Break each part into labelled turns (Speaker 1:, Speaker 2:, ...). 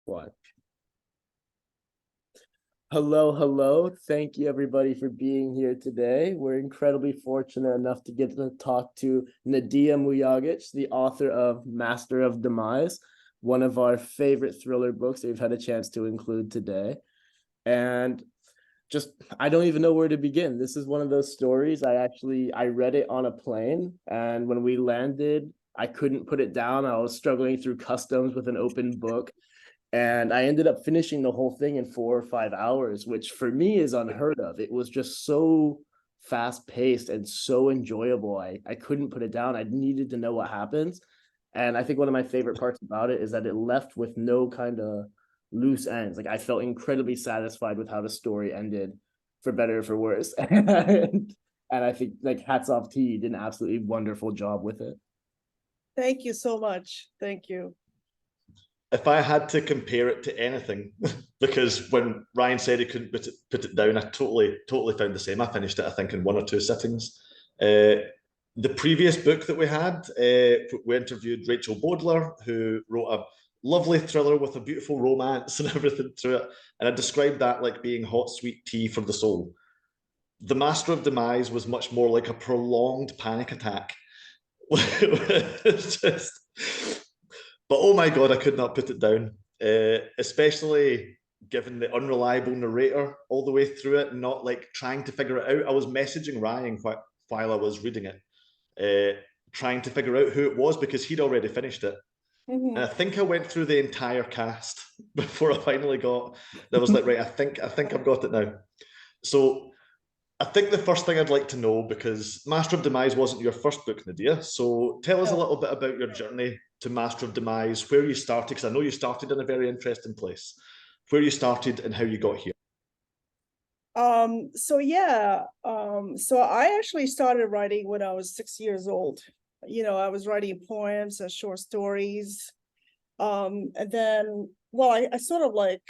Speaker 1: One. Hello, hello. Thank you everybody for being here today. We're incredibly fortunate enough to get to talk to Nadija Mujagic, the author of Master of Demise, one of our favorite thriller books that we've had a chance to include today. And I don't even know where to begin. This is one of those stories I read it on a plane, and when we landed, I couldn't put it down. I was struggling through customs with an open book. And I ended up finishing the whole thing in 4 or 5 hours, which for me is unheard of. It was just so fast paced and so enjoyable. I couldn't put it down. I needed to know what happens. And I think one of my favorite parts about it is that it left with no kind of loose ends. Like I felt incredibly satisfied with how the story ended, for better or for worse. And I think like hats off to you. You did an absolutely wonderful job with it.
Speaker 2: Thank you so much. Thank you.
Speaker 3: If I had to compare it to anything, because when Ryan said he couldn't put it down, I totally found the same. I finished it, I think, in 1 or 2 sittings. The previous book that we had, we interviewed Rachel Baudelaire, who wrote a lovely thriller with a beautiful romance and everything through it. And I described that like being hot, sweet tea for the soul. The Master of Demise was much more like a prolonged panic attack. It's just... But oh my God, I could not put it down, especially given the unreliable narrator all the way through it, not like trying to figure it out. I was messaging Ryan while I was reading it, trying to figure out who it was because he'd already finished it. And I think I went through the entire cast before I finally got, I was like, right, I think I've got it now. So I think the first thing I'd like to know, because Master of Demise wasn't your first book, Nadija, so tell us a little bit about your journey to Master of Demise, where you started, because I know you started in a very interesting place, where you started and how you got here.
Speaker 2: So I actually started writing when I was 6 years old. I was writing poems and short stories. And then, I sort of like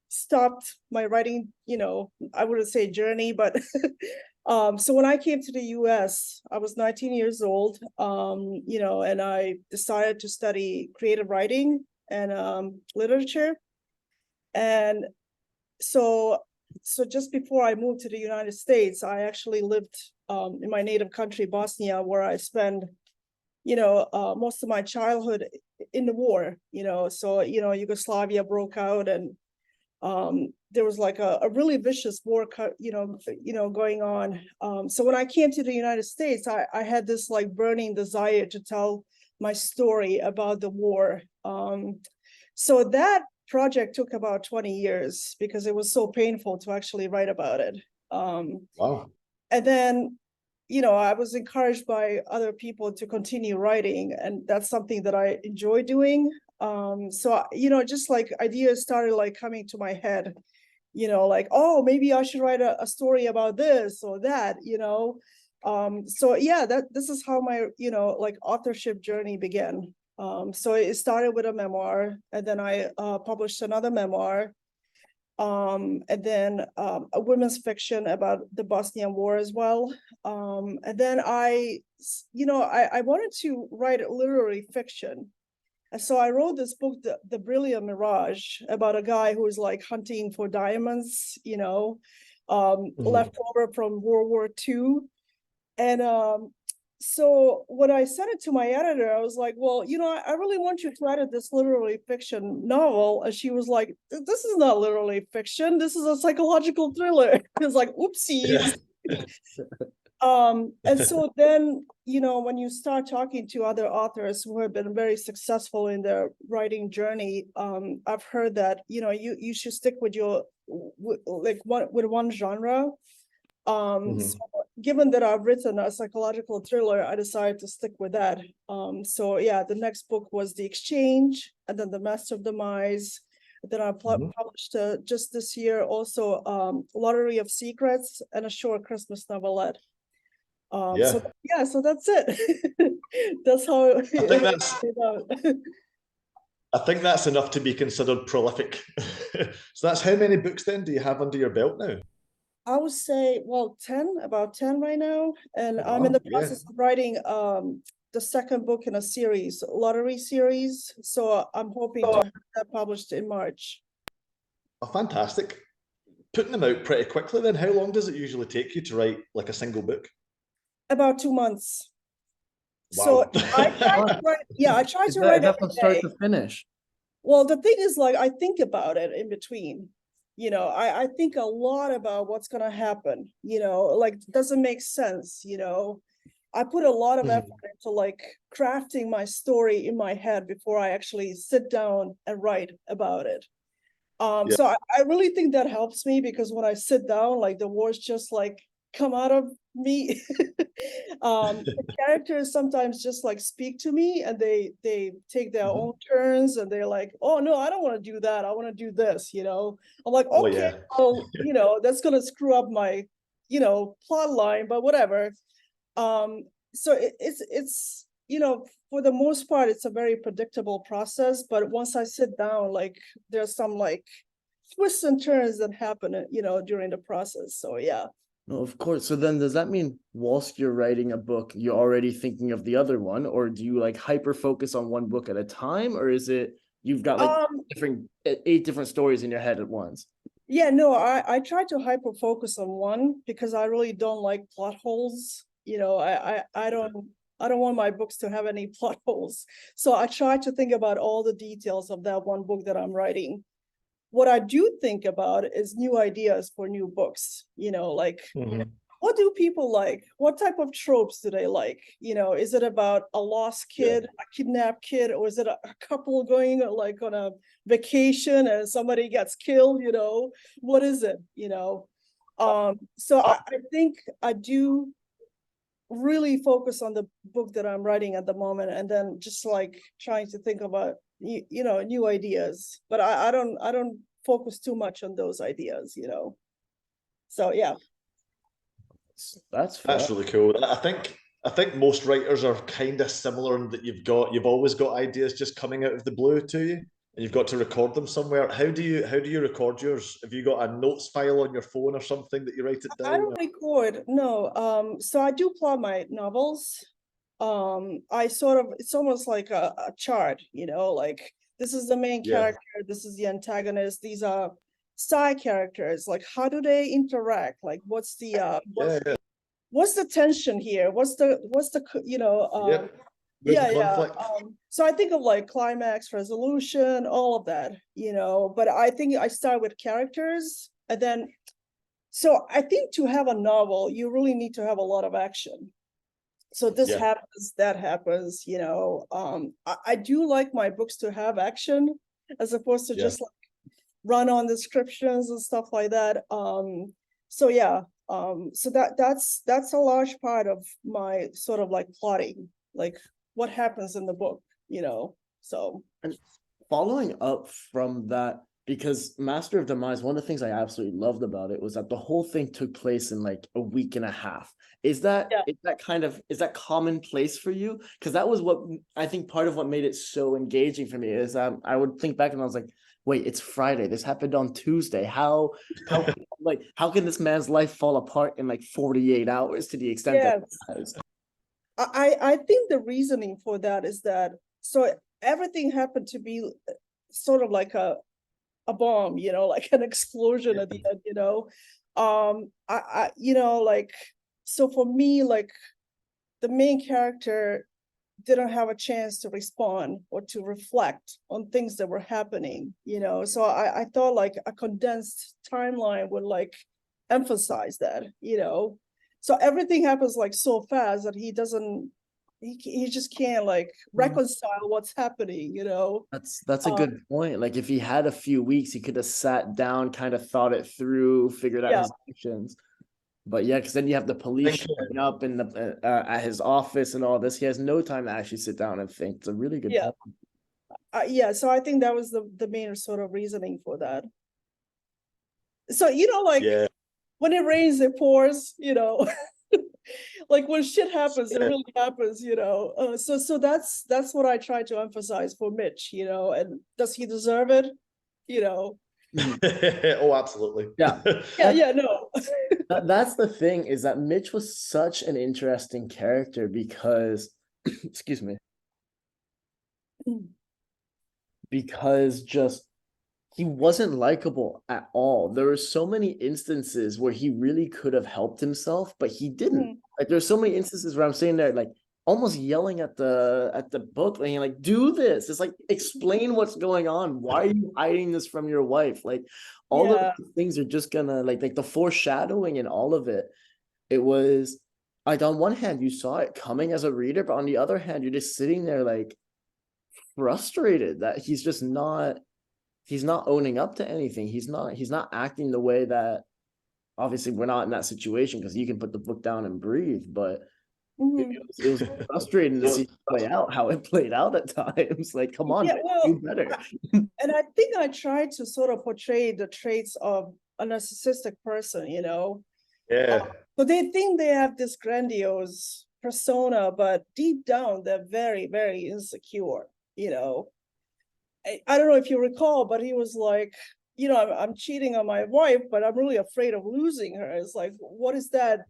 Speaker 2: stopped my writing, I wouldn't say journey, but so when I came to the US, I was 19 years old, and I decided to study creative writing and literature. And so just before I moved to the United States, I actually lived in my native country, Bosnia, where I spent, most of my childhood in the war, so, Yugoslavia broke out and there was like a really vicious war, going on. So when I came to the United States, I had this like burning desire to tell my story about the war. So that project took about 20 years because it was so painful to actually write about it.
Speaker 3: Wow.
Speaker 2: And then, I was encouraged by other people to continue writing, and that's something that I enjoy doing. So, just like ideas started like coming to my head, like, oh, maybe I should write a story about this or that, so yeah, this is how my, like authorship journey began. So it started with a memoir, and then I published another memoir, and then a women's fiction about the Bosnian War as well. And then I wanted to write literary fiction. And so I wrote this book, The Brilliant Mirage, about a guy who was like hunting for diamonds, left over from World War II. And so when I sent it to my editor, I was like, well, I really want you to edit this literary fiction novel. And she was like, this is not literary fiction. This is a psychological thriller. It's like, oopsies. Yeah. And so then, when you start talking to other authors who have been very successful in their writing journey, I've heard that, you should stick with with one genre. So given that I've written a psychological thriller, I decided to stick with that. So yeah, the next book was The Exchange, and then The Master of Demise. Then I published just this year also Lottery of Secrets and a short Christmas novelette. So that's it. That's how
Speaker 3: I think that's enough to be considered prolific. So that's how many books then do you have under your belt now?
Speaker 2: I would say, about 10 right now. And I'm in the process of writing the the second book in a series, lottery series. So I'm hoping to have that published in March.
Speaker 3: Oh, fantastic. Putting them out pretty quickly then. How long does it usually take you to write like a single book?
Speaker 2: About 2 months.
Speaker 3: Wow.
Speaker 2: So I try to write, yeah, I try to
Speaker 1: Is
Speaker 2: write
Speaker 1: that
Speaker 2: every
Speaker 1: from start to
Speaker 2: day.
Speaker 1: finish?
Speaker 2: Well, the thing is, like, I think about it in between. You know, I think a lot about what's gonna happen, you know, like, doesn't make sense, you know. I put a lot of effort into like crafting my story in my head before I actually sit down and write about it.
Speaker 3: Yeah.
Speaker 2: So I really think that helps me, because when I sit down, like, the words just like come out of me. The characters sometimes just like speak to me, and they take their own turns, and they're like, oh no, I don't want to do that, I want to do this, you know. I'm like,
Speaker 3: Oh,
Speaker 2: okay,
Speaker 3: yeah.
Speaker 2: well, you know, that's gonna screw up my, you know, plot line, but whatever. So it's, you know, for the most part, it's a very predictable process, but once I sit down, like, there's some like twists and turns that happen, you know, during the process. So yeah.
Speaker 1: No, of course. So then does that mean whilst you're writing a book, you're already thinking of the other one, or do you like hyper focus on one book at a time, or is it you've got like different 8 different stories in your head at once?
Speaker 2: Yeah, no, I try to hyper focus on one, because I really don't like plot holes. You know, I don't want my books to have any plot holes. So I try to think about all the details of that one book that I'm writing. What I do think about is new ideas for new books, you know, like, what do people like? What type of tropes do they like? You know, is it about a lost kid, a kidnapped kid, or is it a couple going like on a vacation and somebody gets killed, you know? What is it, you know? So I think I do really focus on the book that I'm writing at the moment, and then just like trying to think about, you know, new ideas. But I don't focus too much on those ideas, you know. So yeah.
Speaker 1: That's fair.
Speaker 3: That's really cool. I think most writers are kind of similar in that you've always got ideas just coming out of the blue to you, and you've got to record them somewhere. How do you record yours? Have you got a notes file on your phone or something that you write it down?
Speaker 2: I don't record, no. So I do plot my novels. I sort of, it's almost like a chart, you know, like, this is the main character, this is the antagonist, these are side characters, like, how do they interact, like, what's the what's the tension here, what's the you know,
Speaker 3: conflict.
Speaker 2: so I think of like climax, resolution, all of that, you know. But I think I start with characters, and then, so I think to have a novel, you really need to have a lot of action. So this happens, that happens, you know. I do like my books to have action, as opposed to just like run on descriptions and stuff like that. So yeah, so that's a large part of my sort of like plotting, like what happens in the book, you know. So,
Speaker 1: and following up from that, because Master of Demise, one of the things I absolutely loved about it was that the whole thing took place in like a week and a half. Is that is that commonplace for you? Because that was what I think part of what made it so engaging for me is I would think back and I was like, wait, it's Friday. This happened on Tuesday. How like how can this man's life fall apart in like 48 hours to the extent that it has?
Speaker 2: I think the reasoning for that is that, so everything happened to be sort of like a bomb, you know, like an explosion at the end, you know. I you know, like, so for me, like, the main character didn't have a chance to respond or to reflect on things that were happening, you know. So I thought like a condensed timeline would like emphasize that, you know. So everything happens like so fast that he just can't like reconcile what's happening, you know.
Speaker 1: That's a good point. Like if he had a few weeks, he could have sat down, kind of thought it through, figured out his actions. But yeah, because then you have the police showing up in the at his office and all this. He has no time to actually sit down and think. It's a really good point.
Speaker 2: So I think that was the main sort of reasoning for that. So, you know, like when it rains, it pours, you know. Like when shit happens, it really happens, you know. So that's what I try to emphasize for Mitch, you know. And does he deserve it? You know.
Speaker 3: Oh, absolutely.
Speaker 1: Yeah.
Speaker 2: No.
Speaker 1: That's the thing, is that Mitch was such an interesting character because excuse me, because just he wasn't likable at all. There were so many instances where he really could have helped himself, but he didn't. Like there's so many instances where I'm sitting there like almost yelling at the book, like do this. It's like explain what's going on. Why are you hiding this from your wife? Like all of these things are just gonna like the foreshadowing and all of it. It was like on one hand you saw it coming as a reader, but on the other hand you're just sitting there like frustrated that he's not owning up to anything. He's not acting the way that, obviously we're not in that situation because you can put the book down and breathe, but it was frustrating to see it play out how it played out at times. Like, come on, do better.
Speaker 2: And I think I tried to sort of portray the traits of a narcissistic person,
Speaker 3: Yeah.
Speaker 2: So they think they have this grandiose persona, but deep down they're very, very insecure, I don't know if you recall, but he was like, I'm cheating on my wife, but I'm really afraid of losing her. It's like, what is that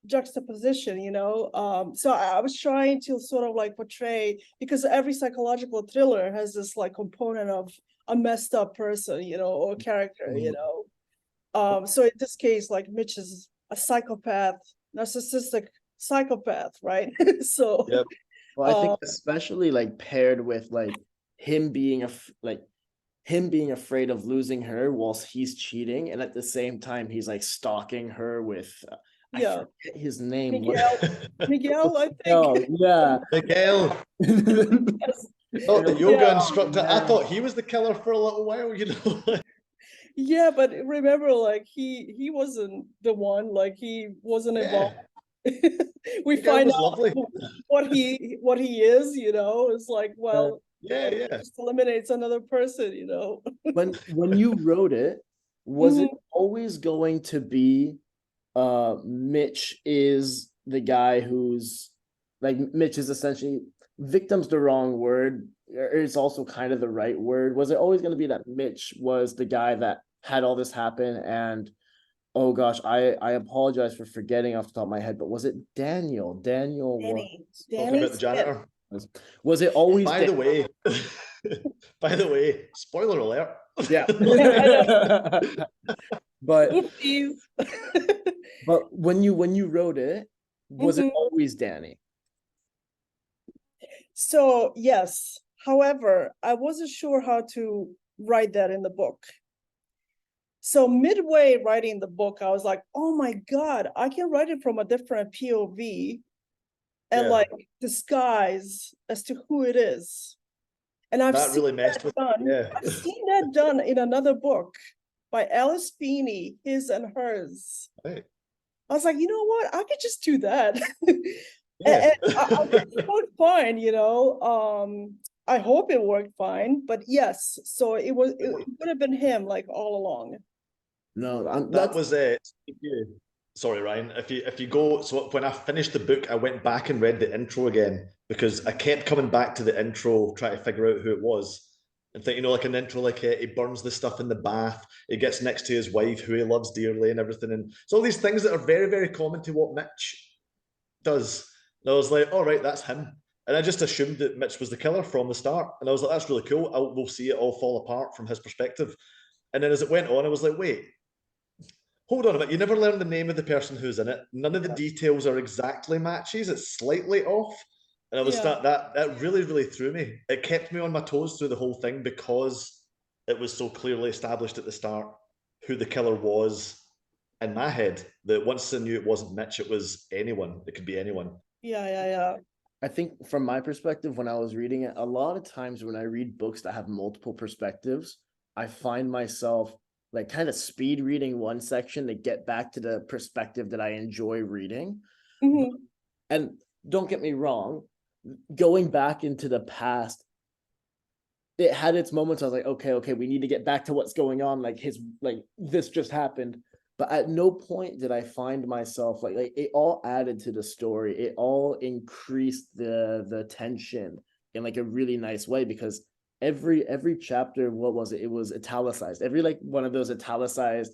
Speaker 2: juxtaposition, So I was trying to sort of like portray, because every psychological thriller has this like component of a messed up person, or character, so in this case, like Mitch is a psychopath, narcissistic psychopath, right? So
Speaker 3: yep.
Speaker 1: Well, I think especially like paired with like him being afraid of losing her whilst he's cheating, and at the same time he's like stalking her with I forget his name.
Speaker 2: Miguel, I think.
Speaker 1: Oh, yeah.
Speaker 3: Miguel. Oh, the yoga instructor. I thought he was the killer for a little while,
Speaker 2: Yeah, but remember, like he wasn't the one, like he wasn't involved. We find out
Speaker 3: lovely.
Speaker 2: what he is, it's like, well, just eliminates another person,
Speaker 1: When you wrote it, was it always going to be Mitch is the guy who's like, Mitch is essentially, victim's the wrong word, it's also kind of the right word. Was it always going to be that Mitch was the guy that had all this happen? And oh gosh, I apologize for forgetting off the top of my head, but was it Daniel?
Speaker 2: Danny
Speaker 3: talking about the janitor.
Speaker 1: Was it always
Speaker 3: by the way spoiler alert?
Speaker 1: Yeah. But but when you wrote it, was it always Danny?
Speaker 2: So yes, however, I wasn't sure how to write that in the book. So midway writing the book, I was like, oh my God, I can write it from a different POV and like disguise as to who it is. And I've seen
Speaker 3: really messed with
Speaker 2: I've seen that done in another book by Alice Feeney, His and Hers.
Speaker 3: Right.
Speaker 2: I was like, you know what? I could just do that. And it worked fine, I hope it worked fine, but yes, so it would have been him like all along.
Speaker 1: No,
Speaker 3: that was it. Sorry, Ryan. If you go, so when I finished the book, I went back and read the intro again because I kept coming back to the intro, trying to figure out who it was. And think, like an intro, like he burns the stuff in the bath, he gets next to his wife, who he loves dearly, and everything. And so all these things that are very, very common to what Mitch does. And I was like, all right, that's him. And I just assumed that Mitch was the killer from the start. And I was like, that's really cool. We'll see it all fall apart from his perspective. And then as it went on, I was like, wait, hold on a minute. You never learn the name of the person who's in it. None of the details are exactly matches. It's slightly off. And I was that really, really threw me. It kept me on my toes through the whole thing because it was so clearly established at the start who the killer was in my head. That once I knew it wasn't Mitch, it was anyone. It could be anyone.
Speaker 2: Yeah.
Speaker 1: I think from my perspective, when I was reading it, a lot of times when I read books that have multiple perspectives, I find myself like kind of speed reading one section to get back to the perspective that I enjoy reading. And don't get me wrong, going back into the past, it had its moments. I was like, okay, we need to get back to what's going on. Like this just happened. But at no point did I find myself like it all added to the story. It all increased the tension in like a really nice way, because every chapter, what was it? It was italicized. Every like one of those italicized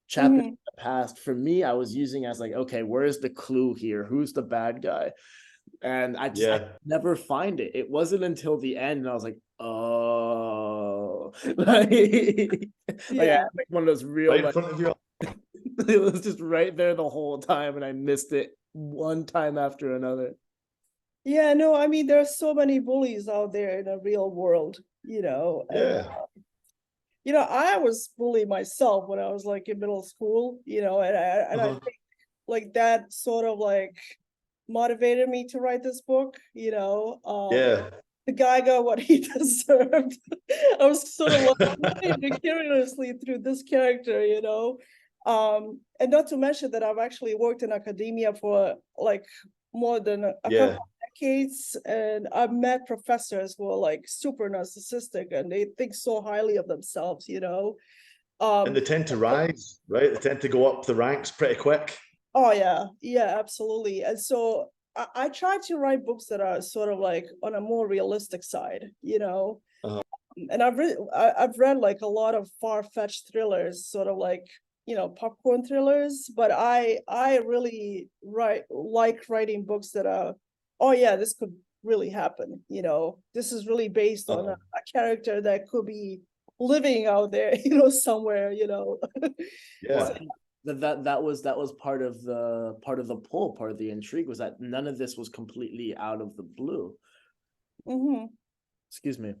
Speaker 1: chapters in the past, for me, I was using as like, okay, where's the clue here? Who's the bad guy? And I
Speaker 3: Yeah.
Speaker 1: never find it. It wasn't until the end, and I was like, oh, like
Speaker 2: Yeah.
Speaker 1: like one of those real,
Speaker 3: Right in
Speaker 1: like,
Speaker 3: front of you.
Speaker 1: it was just right there the whole time, and I missed it one time after another.
Speaker 2: Yeah, no, I mean, there are so many bullies out there in the real world, you know, and
Speaker 3: Yeah.
Speaker 2: I was bullied myself when I was like in middle school, and I
Speaker 3: Uh-huh.
Speaker 2: think like that sort of like motivated me to write this book,
Speaker 3: Yeah.
Speaker 2: the guy got what he deserved. I was sort of like vicariously through this character, and not to mention that I've actually worked in academia for like more than a
Speaker 3: Yeah.
Speaker 2: couple of decades, and I've met professors who are like super narcissistic and they think so highly of themselves,
Speaker 3: And they tend to rise, right? They tend to go up the ranks pretty quick.
Speaker 2: Oh yeah, absolutely. And so I try to write books that are sort of like on a more realistic side,
Speaker 3: Uh-huh.
Speaker 2: And I've read like a lot of far-fetched thrillers, sort of like popcorn thrillers, but I really like writing books that are, oh yeah, this could really happen. This is really based on
Speaker 3: Uh-huh.
Speaker 2: a character that could be living out there, somewhere.
Speaker 3: Yeah.
Speaker 2: So,
Speaker 1: That was part of the pull, part of the intrigue, was that none of this was completely out of the blue.
Speaker 2: mhm.
Speaker 1: Excuse me.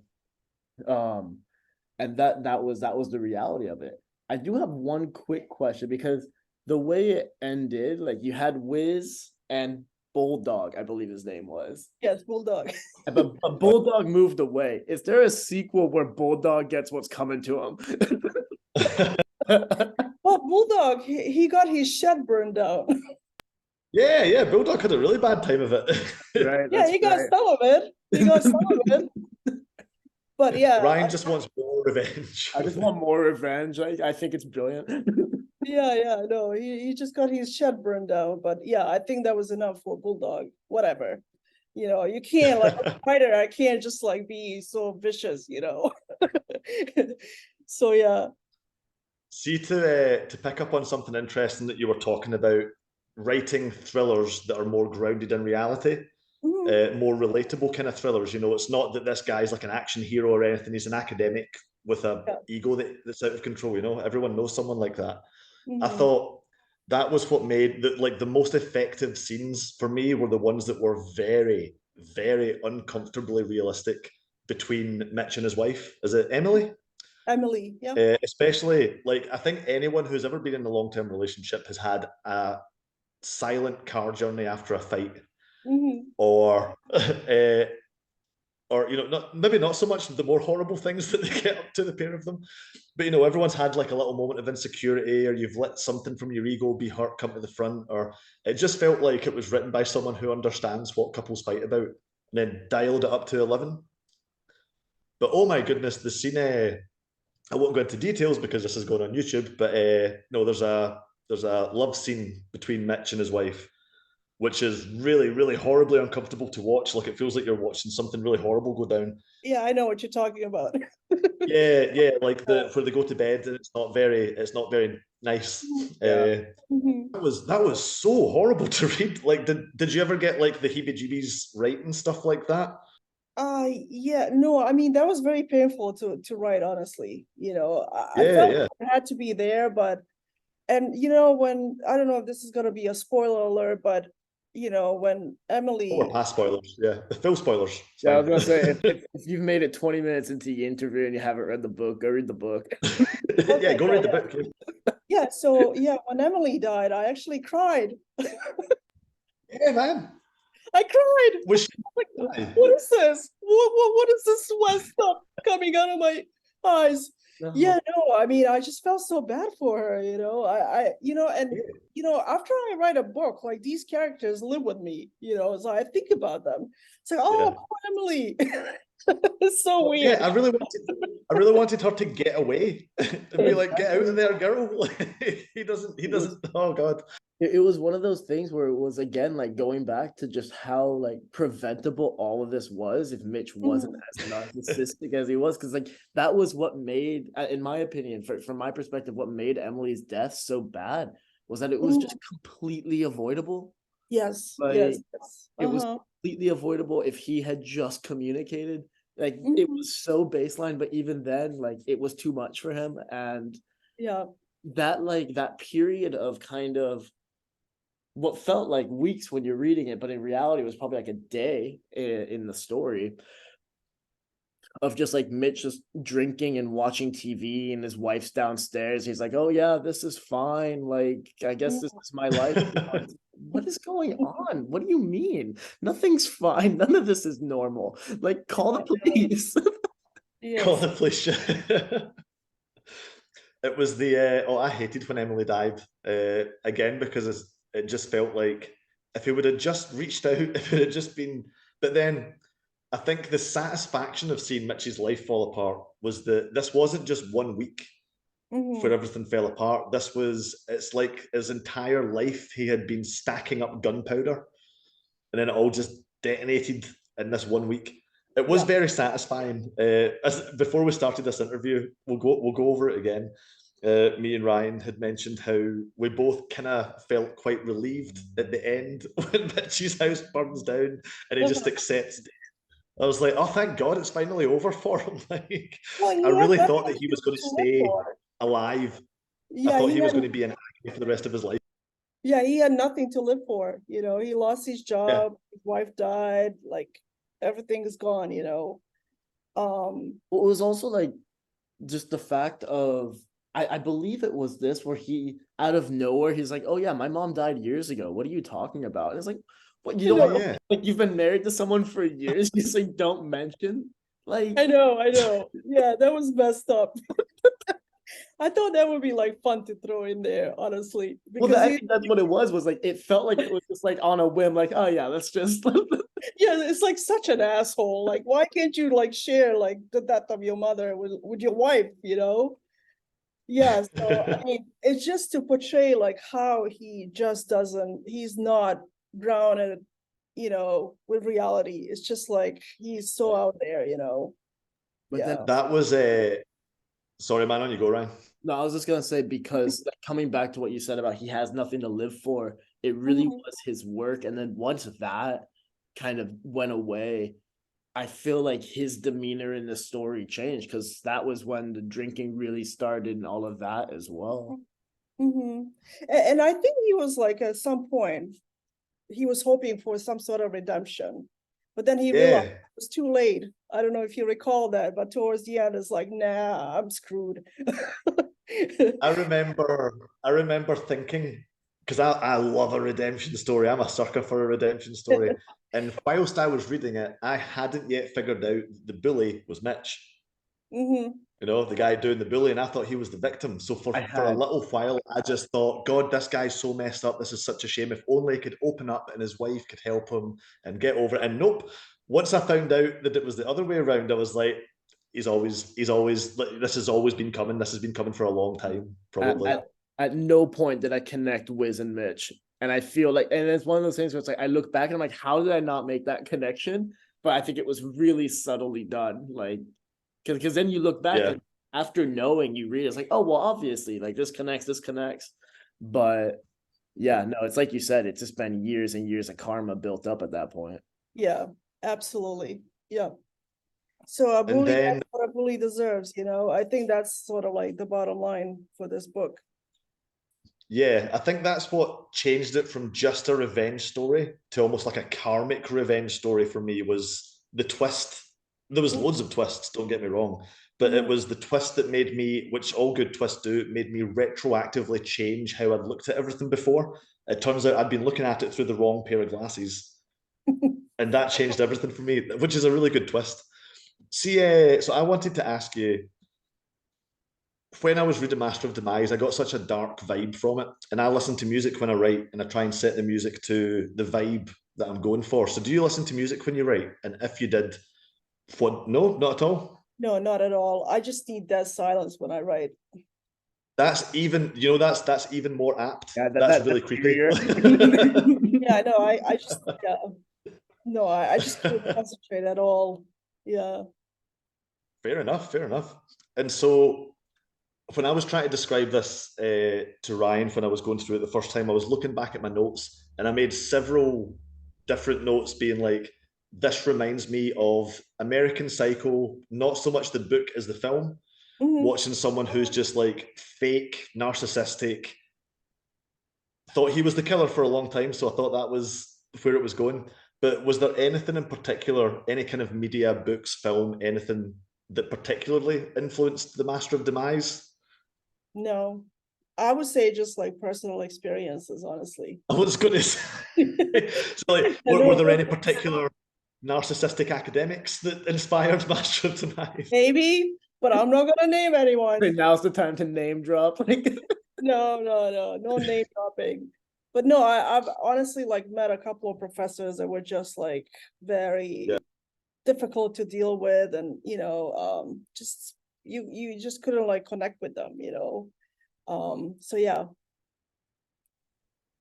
Speaker 1: And that was the reality of it. I do have one quick question, because the way it ended, like you had Wiz and Bulldog, I believe his name was.
Speaker 2: Yes, Bulldog.
Speaker 1: But Bulldog moved away. Is there a sequel where Bulldog gets what's coming to him?
Speaker 2: Well, Bulldog, he got his shed burned down.
Speaker 3: Yeah. Bulldog had a really bad time of it.
Speaker 1: Right.
Speaker 2: Yeah, he got some of it. He got some of it. But yeah,
Speaker 3: Ryan just wants more revenge.
Speaker 1: I just want more revenge. I think it's brilliant.
Speaker 2: yeah, no, he just got his shed burned down. But yeah, I think that was enough for Bulldog. Whatever. You can't, like, a writer, I can't just like be so vicious, So yeah.
Speaker 3: See, to pick up on something interesting that you were talking about, writing thrillers that are more grounded in reality, more relatable kind of thrillers. It's not that this guy's like an action hero or anything. He's an academic with a ego that's out of control. Everyone knows someone like that. I thought that was what made the most effective scenes for me were the ones that were very, very uncomfortably realistic between Mitch and his wife. Is it Emily?
Speaker 2: Emily, yeah.
Speaker 3: Especially, like, I think anyone who's ever been in a long-term relationship has had a silent car journey after a fight, or maybe not so much the more horrible things that they get up to, the pair of them, but everyone's had like a little moment of insecurity, or you've let something from your ego be hurt come to the front, or it just felt like it was written by someone who understands what couples fight about, and then dialed it up to 11. But oh my goodness, the scene, I won't go into details because this is going on YouTube, but no, there's a love scene between Mitch and his wife, which is really, really horribly uncomfortable to watch. Like, it feels like you're watching something really horrible go down.
Speaker 2: Yeah, I know what you're talking about.
Speaker 3: Yeah, like where they go to bed and it's not very nice. That was so horrible to read. Like, did you ever get like the heebie-jeebies writing stuff like that?
Speaker 2: Yeah, no, I mean, that was very painful to write, honestly. I felt
Speaker 3: Yeah.
Speaker 2: it had to be there, and when, I don't know if this is gonna be a spoiler alert, but when Emily,
Speaker 3: Or past spoilers, yeah. The full spoilers.
Speaker 1: Yeah, I was gonna say, if you've made it 20 minutes into the interview and you haven't read the book, go read the book.
Speaker 3: Yeah, go read the book.
Speaker 2: Yeah, so yeah, when Emily died, I actually cried.
Speaker 3: Yeah, man.
Speaker 2: I cried.
Speaker 3: Was she
Speaker 2: Like, what is this? What is this wet stuff coming out of my eyes? Yeah, no, I mean, I just felt so bad for her, after I write a book, like, these characters live with me, so I think about them. It's like, oh, poor Emily. It's so weird.
Speaker 3: Yeah, I really wanted her to get away and be like, get out of there, girl. he doesn't. Oh God.
Speaker 1: It was one of those things where it was, again, like, going back to just how like preventable all of this was if Mitch wasn't as narcissistic as he was, because like that was what made, in my opinion, from my perspective, what made Emily's death so bad was that it was just completely avoidable.
Speaker 2: Yes,
Speaker 1: Like
Speaker 2: yes, yes.
Speaker 1: it was completely avoidable if he had just communicated. Like it was so baseline, but even then, like it was too much for him. And
Speaker 2: Yeah.
Speaker 1: that period of kind of what felt like weeks when you're reading it, but in reality was probably like a day in the story of just like Mitch just drinking and watching TV and his wife's downstairs. He's like, "Oh yeah, this is fine. Like, I guess this is my life." What is going on? What do you mean? Nothing's fine. None of this is normal. Like, call the police.
Speaker 3: Call
Speaker 2: Yes.
Speaker 3: the police. It was the I hated when Emily died again, because it just felt like if he would have just reached out, if it had just been. But then I think the satisfaction of seeing Mitch's life fall apart was that this wasn't just 1 week where everything fell apart. It's like his entire life he had been stacking up gunpowder, and then it all just detonated in this 1 week. It was very satisfying. Before we started this interview, we'll go over it again. Me and Ryan had mentioned how we both kind of felt quite relieved at the end when Mitch's house burns down and he just accepts it. I was like, oh, thank God, it's finally over for him. Like,
Speaker 2: Well,
Speaker 3: I
Speaker 2: he had
Speaker 3: really thought that
Speaker 2: nothing
Speaker 3: he was going to
Speaker 2: to live
Speaker 3: stay
Speaker 2: for.
Speaker 3: alive. I
Speaker 2: Yeah,
Speaker 3: thought he was going to be in agony for the rest of his life.
Speaker 2: he had nothing to live for. He lost his
Speaker 3: Yeah.
Speaker 2: job, his wife died, like everything is gone,
Speaker 1: Well, it was also like just the fact of I believe it was this where he out of nowhere he's like, "Oh yeah, my mom died years ago. What are you talking about?" And it's like, "What, you don't
Speaker 3: Yeah.
Speaker 1: like you've been married to someone for years? You just like don't mention." Like
Speaker 2: I know. Yeah, that was messed up. I thought that would be like fun to throw in there, honestly,
Speaker 1: well,
Speaker 2: because
Speaker 1: I think that's what it was like it felt like it was just like on a whim, like, "Oh yeah, let's just."
Speaker 2: yeah, it's like such an asshole. Like, why can't you like share like the death of your mother with your wife, Yeah, so I mean, it's just to portray like how he just he's not grounded, with reality. It's just like he's so out there.
Speaker 1: But
Speaker 2: Yeah.
Speaker 1: then
Speaker 3: That was sorry, man, on you go, Ryan.
Speaker 1: no, I was just gonna say because like, coming back to what you said about he has nothing to live for, it really was his work, and then once that kind of went away, I feel like his demeanor in the story changed because that was when the drinking really started and all of that as well.
Speaker 2: And I think he was like at some point he was hoping for some sort of redemption, but then he realized
Speaker 3: Yeah.
Speaker 2: it was too late. I don't know if you recall that, but towards the end, it's like, nah, I'm screwed.
Speaker 3: I remember thinking, because I love a redemption story. I'm a sucker for a redemption story. And whilst I was reading it, I hadn't yet figured out the bully was Mitch. The guy doing the bullying. I thought he was the victim. So for a little while, I just thought, God, this guy's so messed up. This is such a shame. If only he could open up and his wife could help him and get over it. And nope. Once I found out that it was the other way around, I was like, he's always this has always been coming. This has been coming for a long time, probably.
Speaker 1: At no point did I connect Wiz and Mitch. And I feel like, and it's one of those things where it's like I look back and I'm like, how did I not make that connection? But I think it was really subtly done. Like, because then you look back and after knowing, you read it's like, oh well, obviously, like this connects. But yeah, no, it's like you said, it's just been years and years of karma built up at that point.
Speaker 2: Yeah, absolutely. Yeah. So a bully gets what a bully deserves, I think that's sort of like the bottom line for this book.
Speaker 3: Yeah, I think that's what changed it from just a revenge story to almost like a karmic revenge story for me was the twist. There was loads of twists, don't get me wrong, but it was the twist that made me, which all good twists do, made me retroactively change how I'd looked at everything before. It turns out I'd been looking at it through the wrong pair of glasses. And that changed everything for me, which is a really good twist. See, so I wanted to ask you, when I was reading Master of Demise, I got such a dark vibe from it. And I listen to music when I write and I try and set the music to the vibe that I'm going for. So do you listen to music when you write? And if you did, what? No, not at all?
Speaker 2: No, not at all. I just need that silence when I write.
Speaker 3: That's even, that's even more apt.
Speaker 1: Yeah,
Speaker 3: that's really creepy.
Speaker 2: Yeah, no, I just, yeah. No, I just couldn't concentrate at all. Yeah.
Speaker 3: Fair enough. And so when I was trying to describe this to Ryan when I was going through it the first time, I was looking back at my notes and I made several different notes being like, this reminds me of American Psycho, not so much the book as the film, watching someone who's just like fake, narcissistic, thought he was the killer for a long time, so I thought that was where it was going. But was there anything in particular, any kind of media, books, film, anything that particularly influenced the Master of Demise?
Speaker 2: No, I would say just like personal experiences, honestly.
Speaker 3: I was going to say, so like, were there any particular narcissistic academics that inspired Master of Demise?
Speaker 2: Maybe, but I'm not gonna name anyone.
Speaker 1: Now's the time to name drop.
Speaker 2: No name dropping. But no, I've honestly like met a couple of professors that were just like very difficult to deal with, and just you just couldn't like connect with them, so yeah.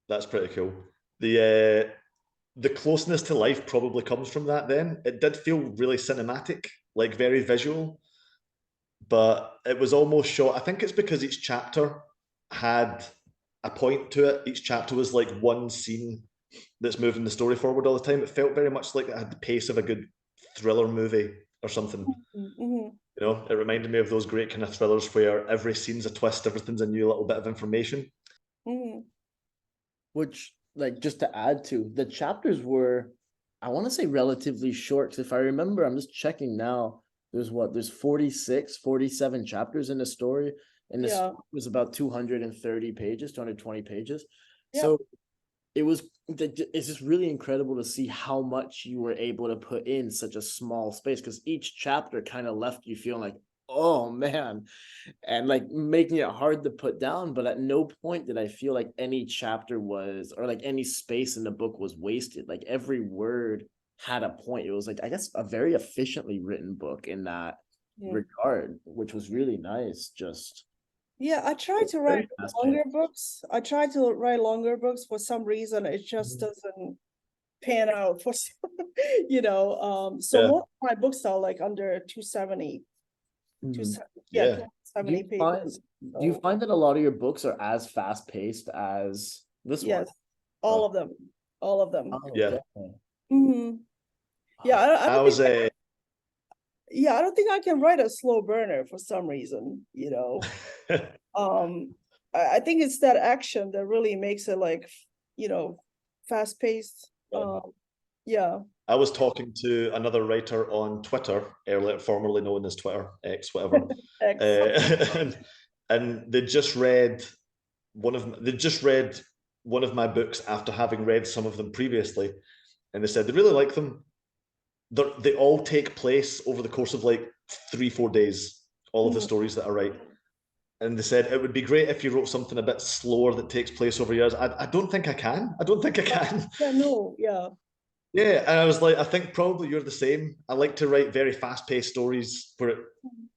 Speaker 3: That's pretty cool. The closeness to life probably comes from that then. It did feel really cinematic, like very visual, but it was almost shot. I think it's because each chapter had a point to it. Each chapter was like one scene that's moving the story forward all the time. It felt very much like it had the pace of a good thriller movie or something. It reminded me of those great kind of thrillers where every scene's a twist, everything's a new little bit of information.
Speaker 1: Which, like, just to add to, the chapters were, I want to say, relatively short. Because if I remember, I'm just checking now, there's 46, 47 chapters in the story. And this was about 230 pages, 220 pages. So it's just really incredible to see how much you were able to put in such a small space, because each chapter kind of left you feeling like, oh man, and like making it hard to put down. But at no point did I feel like any chapter was, or like any space in the book was wasted. Like every word had a point. It was like, I guess, a very efficiently written book in that regard, which was really nice. Just
Speaker 2: I tried to write longer books. For some reason. It just doesn't pan out for some, so most of my books are like under 270. 270 pages.
Speaker 1: Do you find that a lot of your books are as fast paced as this one?
Speaker 2: Yes, all of them.
Speaker 1: Oh,
Speaker 3: yeah.
Speaker 2: I don't think I can write a slow burner for some reason, I think it's that action that really makes it like, fast paced.
Speaker 3: I was talking to another writer on Twitter earlier, formerly known as Twitter, X, whatever. And they just read one of my books after having read some of them previously, and they said they really like them. They all take place over the course of like 3-4 days, all of the stories that I write. And they said it would be great if you wrote something a bit slower that takes place over years. I don't think I can. Yeah, and I was like, I think probably you're the same. I like to write very fast-paced stories where it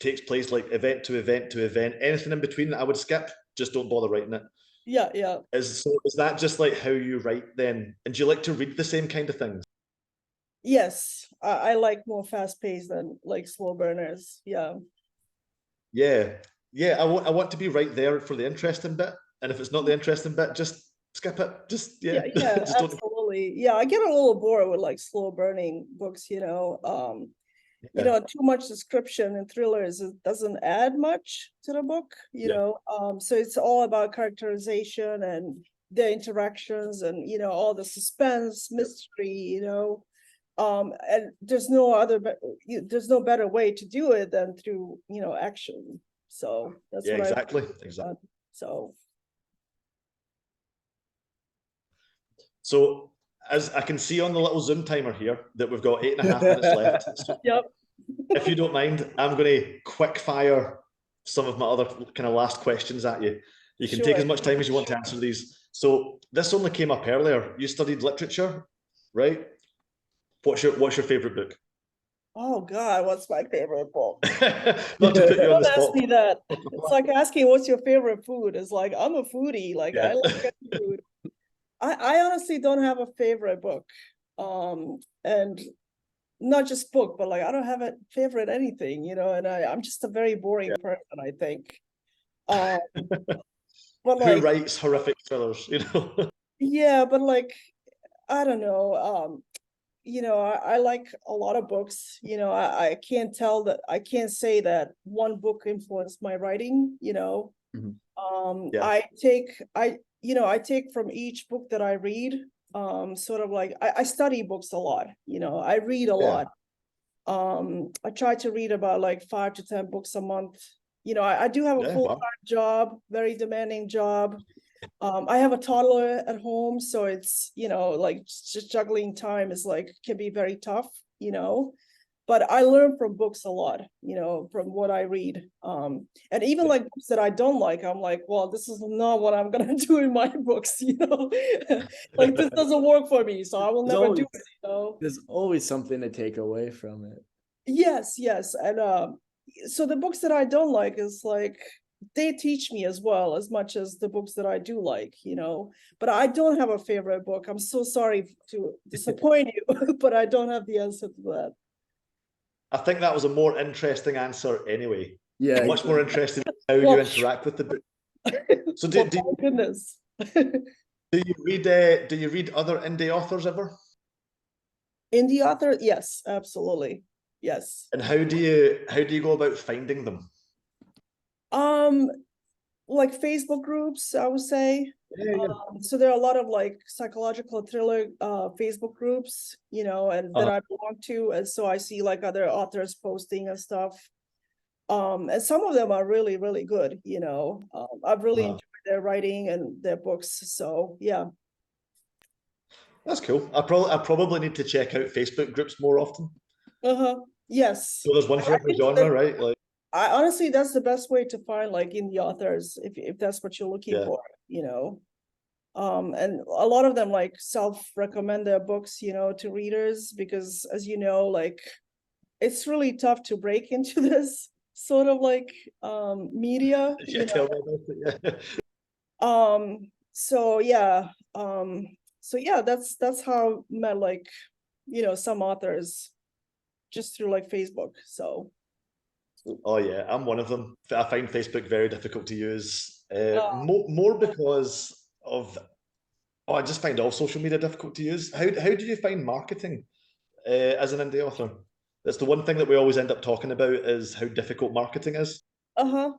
Speaker 3: takes place like event to event to event. Anything in between that I would skip, just don't bother writing it.
Speaker 2: Yeah.
Speaker 3: Is that just like how you write then? And do you like to read the same kind of things?
Speaker 2: Yes, I like more fast-paced than like slow burners.
Speaker 3: Yeah. I want to be right there for the interesting bit. And if it's not the interesting bit, just skip it. Just just
Speaker 2: absolutely. I get a little bored with like slow burning books, too much description in thrillers, it doesn't add much to the book, so it's all about characterization and the interactions and all the suspense, mystery, and there's no better way to do it than through action. So that's what
Speaker 3: exactly. So as I can see on the little Zoom timer here that we've got 8.5 minutes left. So if you don't mind, I'm going to quick fire some of my other kind of last questions at you. You can take as much time as you want to answer these. So this only came up earlier. You studied literature, right? What's your favorite book?
Speaker 2: Oh God, what's my favorite book?
Speaker 3: Not to put you on the spot.
Speaker 2: Ask me that. It's like asking what's your favorite food. It's like I'm a foodie. Like I like food. I honestly don't have a favorite book. And not just book, but like I don't have a favorite anything, and I'm just a very boring person, I think. But
Speaker 3: who writes horrific thrillers,
Speaker 2: Yeah, but like, I don't know. I like a lot of books. I can't tell that I can't say that one book influenced my writing.
Speaker 1: Mhm.
Speaker 3: Yeah,
Speaker 2: I take from each book that I read, sort of like I study books a lot. I read a
Speaker 3: yeah,
Speaker 2: lot. I try to read about like 5 to 10 books a month. I do have a
Speaker 3: yeah. Wow.
Speaker 2: full-time job, very demanding job. I have a toddler at home, so it's, like just juggling time is like can be very tough, but I learn from books a lot, from what I read. And even
Speaker 3: Yeah.
Speaker 2: like books that I don't like, I'm like, well, this is not what I'm gonna do in my books, like this doesn't work for me, so I will
Speaker 1: There's
Speaker 2: never do
Speaker 1: always
Speaker 2: it.
Speaker 1: there's always something to take away from it.
Speaker 2: Yes, yes. And so the books that I don't like is like they teach me as well as much as the books that I do like, But I don't have a favorite book. I'm so sorry to disappoint you, but I don't have the answer to that.
Speaker 3: I think that was a more interesting answer anyway.
Speaker 1: Yeah,
Speaker 3: I'm much more interested in how you
Speaker 2: Well,
Speaker 3: interact with the book. So
Speaker 2: well, my goodness.
Speaker 3: do you read other indie authors ever?
Speaker 2: Indie author, yes, absolutely. Yes.
Speaker 3: And how do you go about finding them?
Speaker 2: Um, like Facebook groups, I would say.
Speaker 3: Yeah, yeah.
Speaker 2: So there are a lot of like psychological thriller Facebook groups, and that
Speaker 3: Uh,
Speaker 2: I belong to, and so I see like other authors posting and stuff. And some of them are really, really good. I've really
Speaker 3: uh,
Speaker 2: enjoyed their writing and their books. So yeah.
Speaker 3: that's cool. I probably need to check out Facebook groups more often.
Speaker 2: Uh-huh. Yes.
Speaker 3: So there's one for
Speaker 2: I
Speaker 3: every
Speaker 2: think
Speaker 3: genre,
Speaker 2: that
Speaker 3: right? Like,
Speaker 2: I honestly that's the best way to find like indie authors if that's what you're looking
Speaker 3: yeah,
Speaker 2: for. And a lot of them like self-recommend their books, to readers because as you know, like it's really tough to break into this sort of like media,
Speaker 3: yeah. Tell me about it. Yeah.
Speaker 2: So yeah, that's how I met like, some authors just through like Facebook. So
Speaker 3: Oh yeah, I'm one of them. I find Facebook very difficult to use.
Speaker 2: uh,
Speaker 3: More because of I just find all social media difficult to use. How do you find marketing as an indie author? That's the one thing that we always end up talking about is how difficult marketing is.
Speaker 2: uh-huh.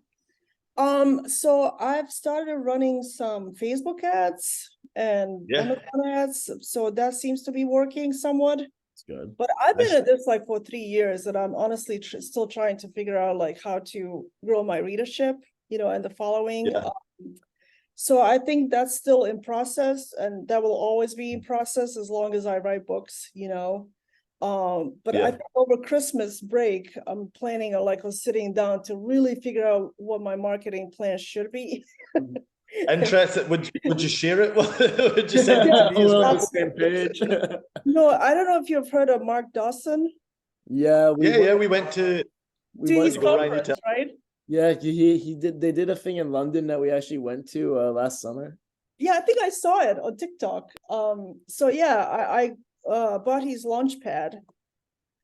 Speaker 2: So I've started running some Facebook ads and
Speaker 3: Yeah,
Speaker 2: Amazon ads, so that seems to be working somewhat.
Speaker 1: it's good.
Speaker 2: But I've been
Speaker 3: nice.
Speaker 2: at this like for 3 years, and I'm honestly still trying to figure out like how to grow my readership, and the following.
Speaker 3: Yeah,
Speaker 2: So I think that's still in process, and that will always be in process as long as I write books. But I
Speaker 3: yeah.
Speaker 2: think over Christmas break, I'm planning on sitting down to really figure out what my marketing plan should be.
Speaker 3: Interested? Would you share it? Would you send it to
Speaker 2: Yeah,
Speaker 3: me as
Speaker 1: We're on
Speaker 3: well?
Speaker 1: the same page.
Speaker 2: no, I don't know if you've heard of Mark Dawson.
Speaker 1: Yeah,
Speaker 3: Yeah, yeah. We went to.
Speaker 1: we
Speaker 2: To
Speaker 1: went
Speaker 2: his
Speaker 3: You go, Ryan. You tell.
Speaker 2: conference, right?
Speaker 1: yeah, he did they did a thing in London that we actually went to last summer.
Speaker 2: Yeah, I think I saw it on TikTok. So yeah, I bought his launch pad.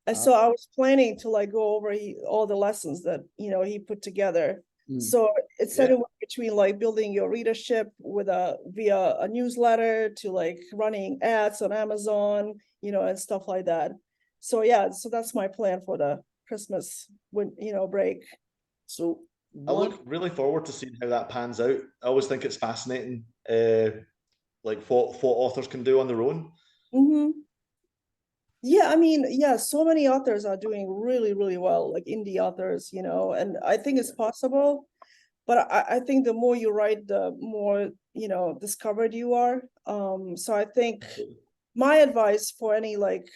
Speaker 2: And so I was planning to like go over all the lessons that he put together.
Speaker 1: Mm.
Speaker 2: So it's
Speaker 3: Yeah.
Speaker 2: anywhere between like building your readership via a newsletter to like running ads on Amazon, and stuff like that. So yeah, so that's my plan for the Christmas break.
Speaker 1: So
Speaker 3: I
Speaker 1: one
Speaker 3: look really forward to seeing how that pans out. I always think it's fascinating, like what authors can do on their own.
Speaker 2: Mm-hmm. Yeah, I mean, yeah, so many authors are doing really, really well, like indie authors, and I think it's possible. But I think the more you write, the more, discovered you are. So I think my advice for any like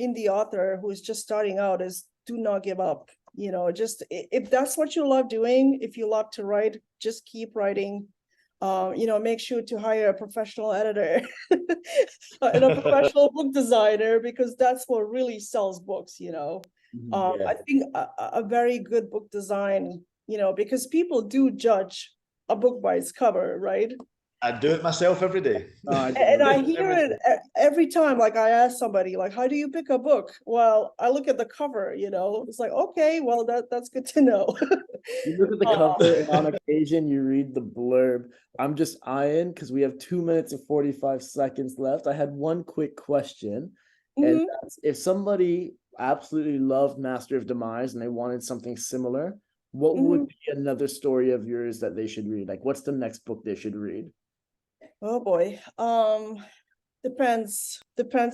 Speaker 2: indie author who is just starting out is do not give up. Just if that's what you love doing, if you love to write, just keep writing. Make sure to hire a professional editor and a professional book designer because that's what really sells books.
Speaker 1: Mhm.
Speaker 3: Yeah.
Speaker 2: I think a very good book design, because people do judge a book by its cover, right?
Speaker 3: I do it myself every day.
Speaker 2: And I hear
Speaker 3: Every
Speaker 2: it every time. Like I ask somebody, like, how do you pick a book? Well, I look at the cover, you know, it's like, okay, well, that's good to know.
Speaker 1: You look at the cover, and on occasion you read the blurb. I'm just eyeing because we have 2 minutes and 45 seconds left. I had one quick question, and
Speaker 2: Mhm.
Speaker 1: that's if somebody absolutely loved Master of Demise and they wanted something similar, what would be another story of yours that they should read? Like, what's the next book they should read?
Speaker 2: Oh boy. Depends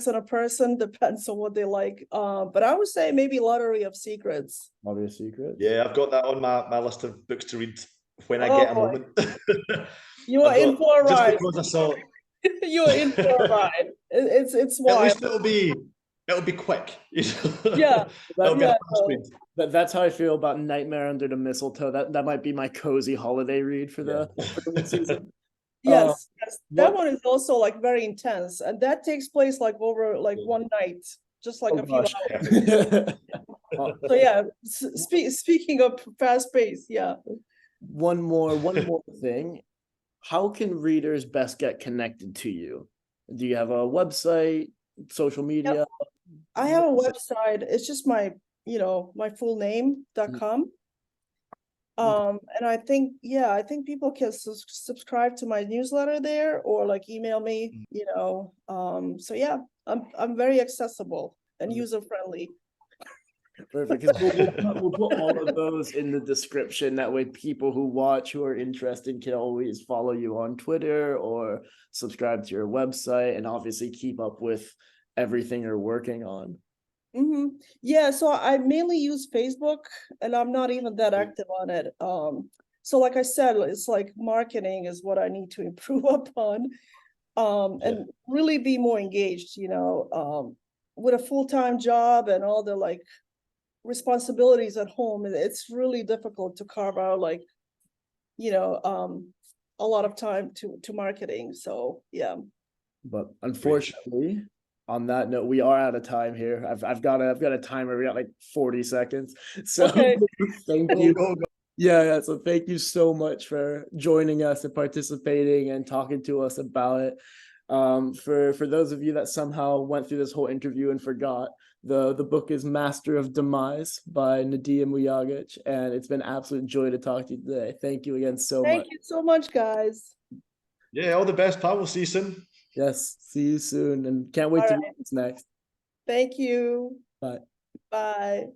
Speaker 2: on a person, depends on what they like. But I would say maybe Lottery of Secrets.
Speaker 1: Obvious Secrets.
Speaker 3: Yeah, I've got that on my list of books to read when I
Speaker 2: Oh,
Speaker 3: get a
Speaker 2: boy.
Speaker 3: moment.
Speaker 2: You are in for a
Speaker 3: just
Speaker 2: ride.
Speaker 3: because I saw
Speaker 2: You are in for a ride. It's
Speaker 3: at
Speaker 2: wild.
Speaker 3: least it'll be quick. You know?
Speaker 2: Yeah.
Speaker 3: It'll be a
Speaker 2: Yeah,
Speaker 3: fast read.
Speaker 1: That's how I feel about Nightmare Under the Mistletoe. That might be my cozy holiday read for the season.
Speaker 2: Yes, yes. That
Speaker 1: what-
Speaker 2: one is also like very intense, and that takes place like over like one night, just like
Speaker 1: Oh
Speaker 2: a few
Speaker 1: gosh.
Speaker 2: hours. So yeah, speaking of fast pace, yeah.
Speaker 1: One more thing. How can readers best get connected to you? Do you have a website, social media?
Speaker 2: I have a website. It's just my, my full name.com. And I think, yeah, I think people can subscribe to my newsletter there or like email me, so yeah, I'm very accessible and user friendly.
Speaker 1: Perfect. 'Cause we'll put all of those in the description. That way, people who watch who are interested can always follow you on Twitter or subscribe to your website and obviously keep up with everything you're working on.
Speaker 2: Yeah, so I mainly use Facebook and I'm not even that active on it. So like I said, it's like marketing is what I need to improve upon. And really be more engaged, with a full-time job and all the like responsibilities at home, it's really difficult to carve out like, a lot of time to marketing. So yeah.
Speaker 1: But unfortunately, on that note, we are out of time here. I've got a timer. We got like 40 seconds. So
Speaker 2: Okay.
Speaker 1: thank you. Yeah. So thank you so much for joining us and participating and talking to us about it. For those of you that somehow went through this whole interview and forgot, the book is Master of Demise by Nadija Mujagic, and it's been an absolute joy to talk to you today. Thank you again so much.
Speaker 2: Thank you so much, guys.
Speaker 3: Yeah, all the best, pal. We'll see you soon.
Speaker 1: Yes, see you soon, and can't wait to know what's next.
Speaker 2: Thank you.
Speaker 1: Bye.
Speaker 2: Bye.